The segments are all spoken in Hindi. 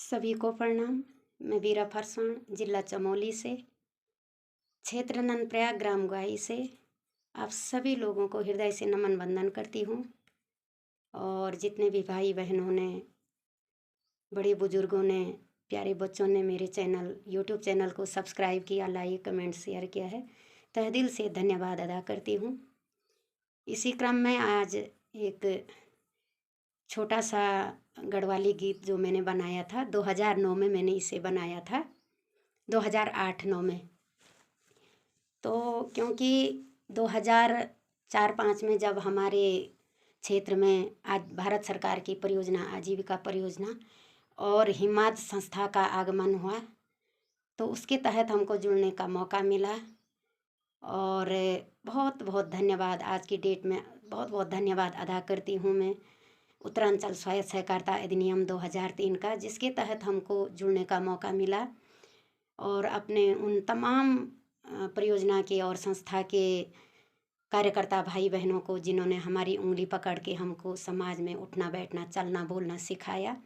सभी को प्रणाम। मैं बीरा फरसाण, जिला चमोली से, क्षेत्र नंदप्रयाग, ग्राम ग्वाही से आप सभी लोगों को हृदय से नमन वंदन करती हूँ। और जितने भी भाई बहनों ने, बड़े बुजुर्गों ने, प्यारे बच्चों ने मेरे यूट्यूब चैनल को सब्सक्राइब किया, लाइक कमेंट शेयर किया है, तहे दिल से धन्यवाद अदा करती हूँ। इसी क्रम में आज एक छोटा सा गढ़वाली गीत जो मैंने बनाया था, 2009 में मैंने इसे बनाया था, 2008-9 में। तो क्योंकि 2004-5 में जब हमारे क्षेत्र में आज भारत सरकार की परियोजना, आजीविका परियोजना और हिमाद संस्था का आगमन हुआ, तो उसके तहत हमको जुड़ने का मौका मिला। और बहुत बहुत धन्यवाद, आज की डेट में बहुत बहुत धन्यवाद अदा करती हूँ मैं उत्तरांचल स्वायत्त सहकारिता अधिनियम 2003 का, जिसके तहत हमको जुड़ने का मौका मिला। और अपने उन तमाम परियोजना के और संस्था के कार्यकर्ता भाई बहनों को, जिन्होंने हमारी उंगली पकड़ के हमको समाज में उठना बैठना चलना बोलना सिखाया,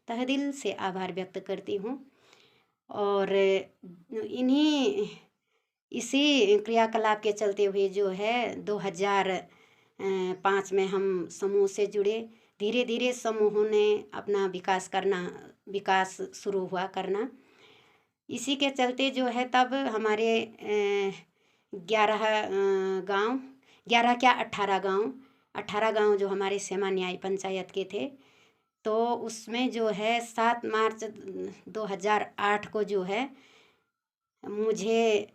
तहे दिल से आभार व्यक्त करती हूँ। और इसी क्रियाकलाप के चलते हुए जो है 2005 में हम समूह से जुड़े। धीरे धीरे समूहों ने अपना विकास शुरू हुआ करना। इसी के चलते जो है तब हमारे 18 गांव जो हमारे सेमा न्याय पंचायत के थे, तो उसमें जो है 7 मार्च 2008 को जो है मुझे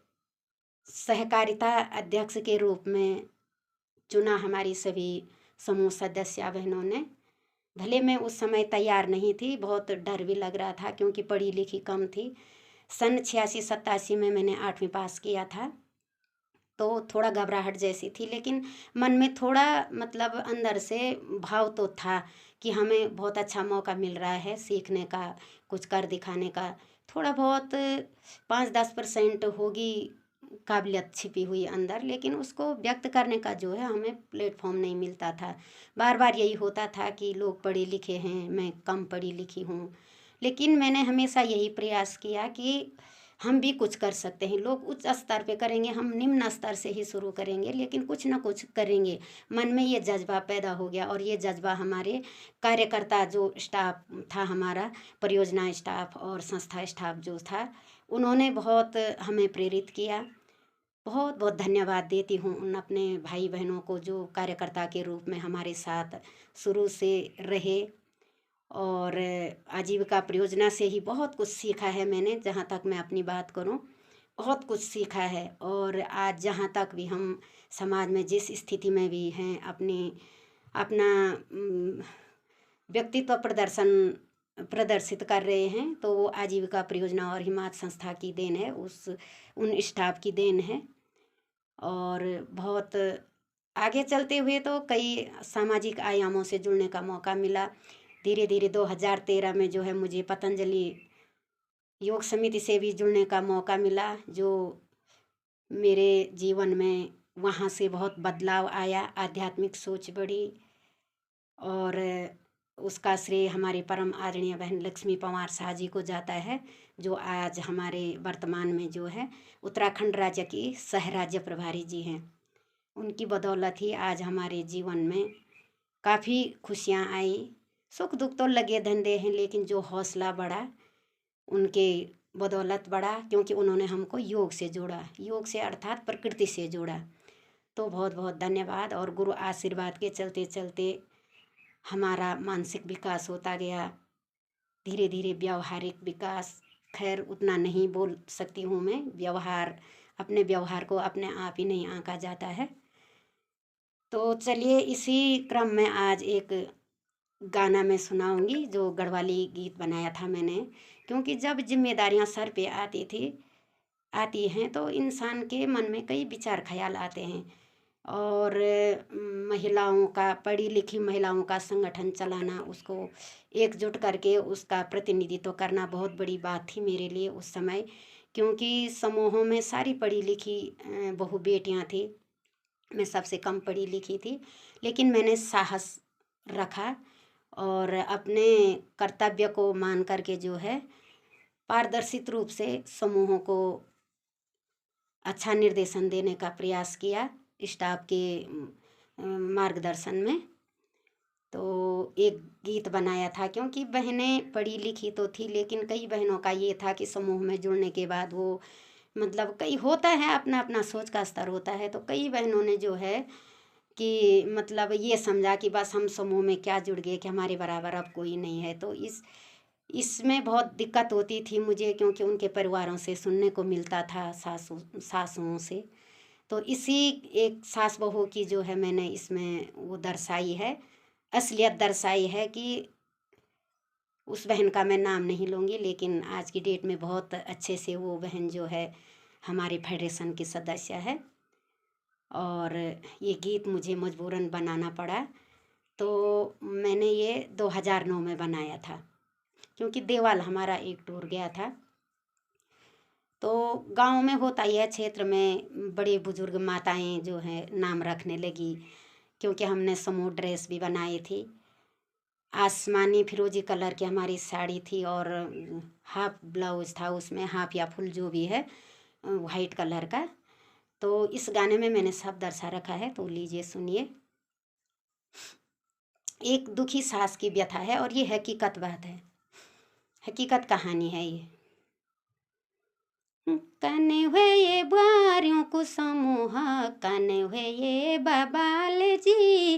सहकारिता अध्यक्ष के रूप में चुना हमारी सभी समूह सदस्य बहनों ने। भले मैं उस समय तैयार नहीं थी, बहुत डर भी लग रहा था क्योंकि पढ़ी लिखी कम थी। सन 86-87 में मैंने 8वीं पास किया था, तो थोड़ा घबराहट जैसी थी, लेकिन मन में थोड़ा मतलब अंदर से भाव तो था कि हमें बहुत अच्छा मौका मिल रहा है सीखने का, कुछ कर दिखाने का। थोड़ा बहुत 5-10% होगी काबिलियत छिपी हुई अंदर, लेकिन उसको व्यक्त करने का जो है हमें प्लेटफॉर्म नहीं मिलता था। बार बार यही होता था कि लोग पढ़े लिखे हैं, मैं कम पढ़ी लिखी हूँ। लेकिन मैंने हमेशा यही प्रयास किया कि हम भी कुछ कर सकते हैं। लोग उच्च स्तर पे करेंगे, हम निम्न स्तर से ही शुरू करेंगे, लेकिन कुछ ना कुछ करेंगे। मन में ये जज्बा पैदा हो गया और ये जज्बा हमारे कार्यकर्ता जो स्टाफ था, हमारा परियोजना स्टाफ और संस्था स्टाफ जो था, उन्होंने बहुत हमें प्रेरित किया। बहुत बहुत धन्यवाद देती हूँ उन अपने भाई बहनों को जो कार्यकर्ता के रूप में हमारे साथ शुरू से रहे। और आजीविका परियोजना से ही बहुत कुछ सीखा है मैंने। जहाँ तक मैं अपनी बात करूँ, बहुत कुछ सीखा है। और आज जहाँ तक भी हम समाज में जिस स्थिति में भी हैं, अपना व्यक्तित्व प्रदर्शित कर रहे हैं, तो वो आजीविका परियोजना और हिमाद संस्था की देन है, उन स्टाफ की देन है। और बहुत आगे चलते हुए तो कई सामाजिक आयामों से जुड़ने का मौका मिला। धीरे धीरे 2013 में जो है मुझे पतंजलि योग समिति से भी जुड़ने का मौका मिला, जो मेरे जीवन में वहाँ से बहुत बदलाव आया, आध्यात्मिक सोच बढ़ी। और उसका श्रेय हमारे परम आदरणीय बहन लक्ष्मी पंवार शाह जी को जाता है, जो आज हमारे वर्तमान में जो है उत्तराखंड राज्य की सह राज्य प्रभारी जी हैं। उनकी बदौलत ही आज हमारे जीवन में काफ़ी खुशियाँ आई। सुख दुख तो लगे धंधे हैं, लेकिन जो हौसला बढ़ा उनके बदौलत बढ़ा, क्योंकि उन्होंने हमको योग से जोड़ा, योग से अर्थात प्रकृति से जोड़ा। तो बहुत बहुत धन्यवाद। और गुरु आशीर्वाद के चलते चलते हमारा मानसिक विकास होता गया, धीरे धीरे व्यावहारिक विकास। खैर उतना नहीं बोल सकती हूँ मैं, अपने व्यवहार को अपने आप ही नहीं आंका जाता है। तो चलिए, इसी क्रम में आज एक गाना मैं सुनाऊंगी, जो गढ़वाली गीत बनाया था मैंने। क्योंकि जब जिम्मेदारियां सर पे आती हैं, तो इंसान के मन में कई विचार ख्याल आते हैं। और पढ़ी लिखी महिलाओं का संगठन चलाना, उसको एकजुट करके उसका प्रतिनिधित्व करना बहुत बड़ी बात थी मेरे लिए उस समय। क्योंकि समूहों में सारी पढ़ी लिखी बहू बेटियां थी, मैं सबसे कम पढ़ी लिखी थी, लेकिन मैंने साहस रखा और अपने कर्तव्य को मान करके जो है पारदर्शित रूप से समूहों को अच्छा निर्देशन देने का प्रयास किया स्टाफ के मार्गदर्शन में। तो एक गीत बनाया था, क्योंकि बहनें पढ़ी लिखी तो थी, लेकिन कई बहनों का ये था कि समूह में जुड़ने के बाद वो मतलब कई होता है, अपना अपना सोच का स्तर होता है, तो कई बहनों ने जो है कि मतलब ये समझा कि बस हम समूह में क्या जुड़ गए कि हमारे बराबर अब कोई नहीं है। तो इसमें बहुत दिक्कत होती थी मुझे, क्योंकि उनके परिवारों से सुनने को मिलता था, सासुओं से। तो इसी एक सास बहू की जो है मैंने इसमें वो दर्शाई है, असलियत दर्शाई है कि उस बहन का मैं नाम नहीं लूँगी, लेकिन आज की डेट में बहुत अच्छे से वो बहन जो है हमारे फेडरेशन की सदस्य है। और ये गीत मुझे मजबूरन बनाना पड़ा, तो मैंने ये 2009 में बनाया था, क्योंकि देवाल हमारा एक टूर गया था। तो गांव में होता ही है, क्षेत्र में बड़े बुजुर्ग माताएं जो है नाम रखने लगी, क्योंकि हमने समूह ड्रेस भी बनाई थी। आसमानी फिरोजी कलर की हमारी साड़ी थी और हाफ ब्लाउज था, उसमें हाफ या फुल जो भी है वाइट कलर का। तो इस गाने में मैंने सब दर्शा रखा है, तो लीजिए सुनिए। एक दुखी सास की व्यथा है और ये हकीकत बात है, हकीकत कहानी है ये। कने हुए ये बुआरियों को समूह, कने हुए ये बबाल जी,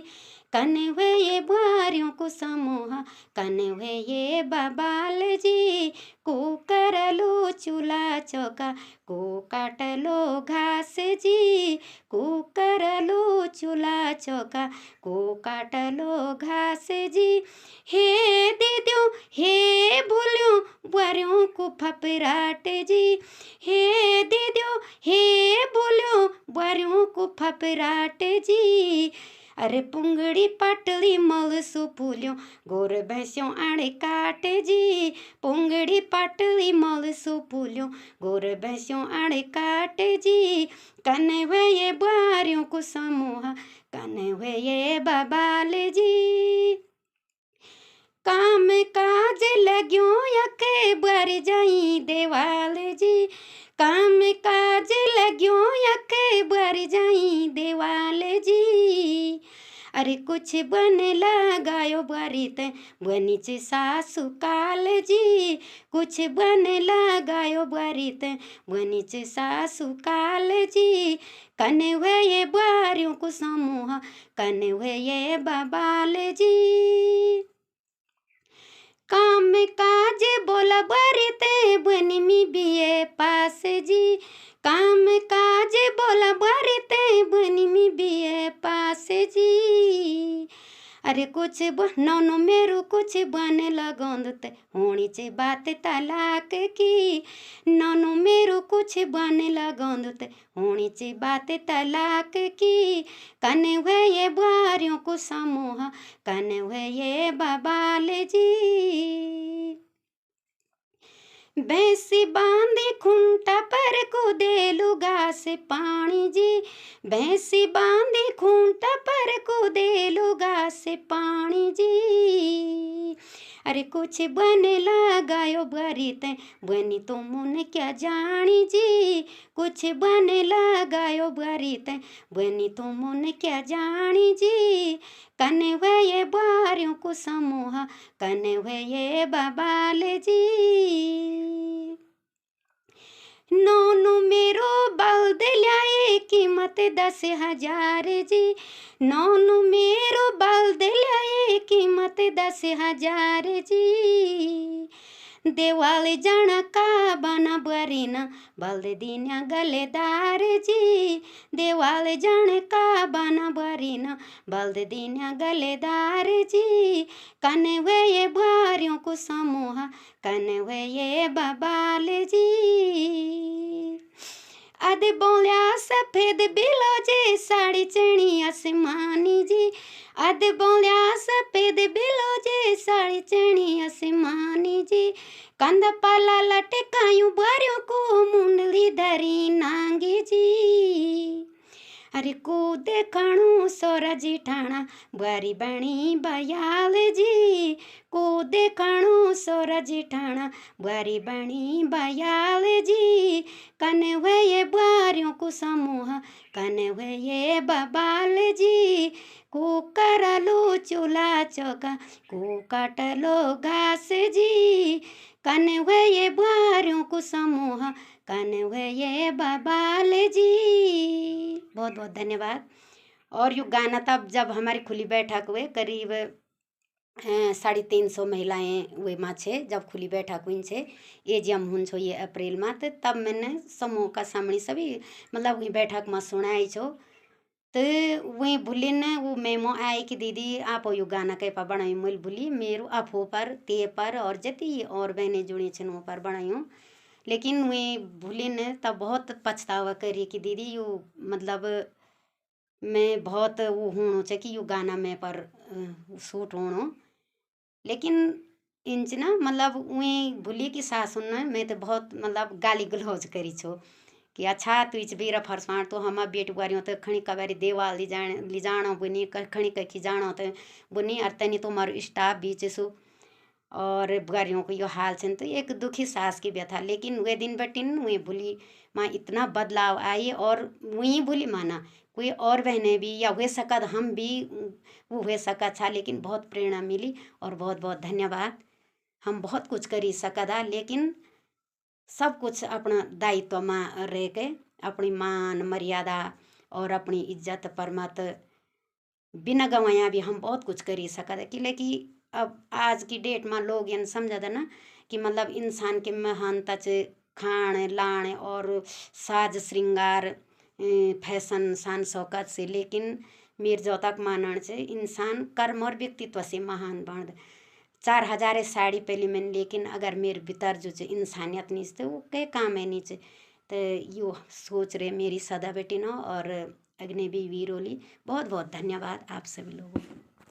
कने हुए ये बुआरियों को समूह, कने हुए ये बबाल जी। को कर लो चूल्हा चौका, को काट लो घास जी, को कर लो चूल्हा चौका, को काट लो घास जी। हे दीदियों हे भूलियों बुआरियों को फपराट जी, हे दीदियों हे बोलियो बुआरियों को फपराट जी। अरे पुंगड़ी पाटली मल सुपुलियों गोर भैंसियों आड़े काट जी, पुंगड़ी पाटली मल सुपुलियों गोर भैंसियों आड़े काट जी। कने हुए ये बुआरियों को समूह, कने हुए ये बबाल जी। काम काज लग्यो यके बर जाई देवाल जी, काम काज लग्यो यके बर जाई देवाल जी। अरे कुछ बन लगायो बरित बनीच सासु काल जी, कुछ बन लगायो बरित बनीच सासु काल जी। कने हुए ये बुआरियों को समूह, कने हुए ये बबाल जी। काम काज बोला बरते बनी बीए पास जी, काम काज बोला बरते बनी बीए पास जी। अरे कुछ नौनो मेरू कुछ बने लगोंदते होनी चे बात तलाक की, नौनो मेरू कुछ बने लगोंदते होनी चे बात तलाक की। कने हुए ये बुआरियों को समूह, कने हुए ये बबाल जी। भैंसी बांधी खूंटा पर को देलू घास पानी जी, भैंसी बांधी खूंटा पर को देलू घास पानी जी। अरे कुछ बन लगायो बरित बनी तो मुन क्या जानी जी, कुछ बन लगायो बरित बनी तो मुन क्या जानी जी। कने हुए ये बुआरियों को समूह, कने हुए ये बबाल जी। नौनु मेरो बल्द ल्याए कीमत 10,000 जी, नौनु मेरो बल्द ल्याए कीमत 10,000 जी। देवाल जाना का बना बरीना बल्द दीना गलेदार जी, देवाल जाने का बना बरीना बल्द दीना गलेदार जी। कने हुए ये बुआरियों को समूह, कने हुए ये बबाल जी। आधे बोलिया सफेद बिलो जे साड़ी चढ़ी आसमानी जी, आधे बोलिया सफेद बिलो जे साड़ी चढ़ी आसमानी जी। कंधा पाला लटकायूं बुआरियों को मुंडली धरी नांगी जी, अरे कूदे खाणू सोरा जिठाणा बुआरी बणी बयाल जी, कूदे खाणू सोरा जिठाणा बुआरी बणी बयाल जी, कन हुए ये बुआरियों को समूह कन हुए ये बबाल जी, को करलो चूल्हा चौका को काटलो घास जी, कन हुए ये बुआरियों को समूह कन हुए ये बबाल जी। बहुत बहुत धन्यवाद। और यू गाना तब जब हमारी खुली बैठक हुए करीब 350 महिलाएं हुए माँ छे, जब खुली बैठक हुई छे ये जम हुन छो ये अप्रैल में, तो तब मैंने समूह का सामने सभी मतलब वही बैठक में सुनाई छो। तो वही भूली ने वो मेमो आई कि दीदी आप यू गाना कहीं पर बनाई, मिल भूली मेरू अफो पर ते पर और जती और बहने जुड़ी छन वो पर बनायूँ, लेकिन वे भूली ने तब बहुत पछतावा करी कि दीदी यू मतलब मैं बहुत वो होणो चे कि यू गाना मैं पर सूट होणो, लेकिन इंच ना मतलब वही भूली की सासुन ने मैं तो बहुत मतलब गाली गलौज करी छो कि अच्छा तू इच बेरा फरसाण तो हम बेट बुआरियों तो खणी कबारी देवाल ली जानो बुनी खणी कखी जानो तो बुनी और तनी तो मारो स्टाफ बीच सु और बुआरियों को यो हाल छन, तो एक दुखी सास की व्यथा। लेकिन वे दिन बटिन वही भूली माँ इतना बदलाव आई और वही भूली माना कोई और बहनें भी या हुए सकत हम भी वो हुए सकत छा, लेकिन बहुत प्रेरणा मिली और बहुत बहुत धन्यवाद। हम बहुत कुछ करी सकदा, लेकिन सब कुछ अपना दायित्व में रह के अपनी मान मर्यादा और अपनी इज्जत पर मत बिना गवाया भी हम बहुत कुछ करी सकते कि, लेकिन अब आज की डेट में लोग ये समझा था ना कि मतलब इंसान के महानता च खाण लाण और साज श्रृंगार फैशन शान शौकत से, लेकिन मेर जो तक मानण से इंसान कर्म और व्यक्तित्व से महान बन 4000 साड़ी पहली मैंने, लेकिन अगर मेरे भीतर जो चे इंसानियत नहीं तो वो के काम है नीचे। तो यो सोच रहे मेरी सदा बेटी न और अग्नि भी वीरोली। बहुत बहुत धन्यवाद आप सभी लोगों को।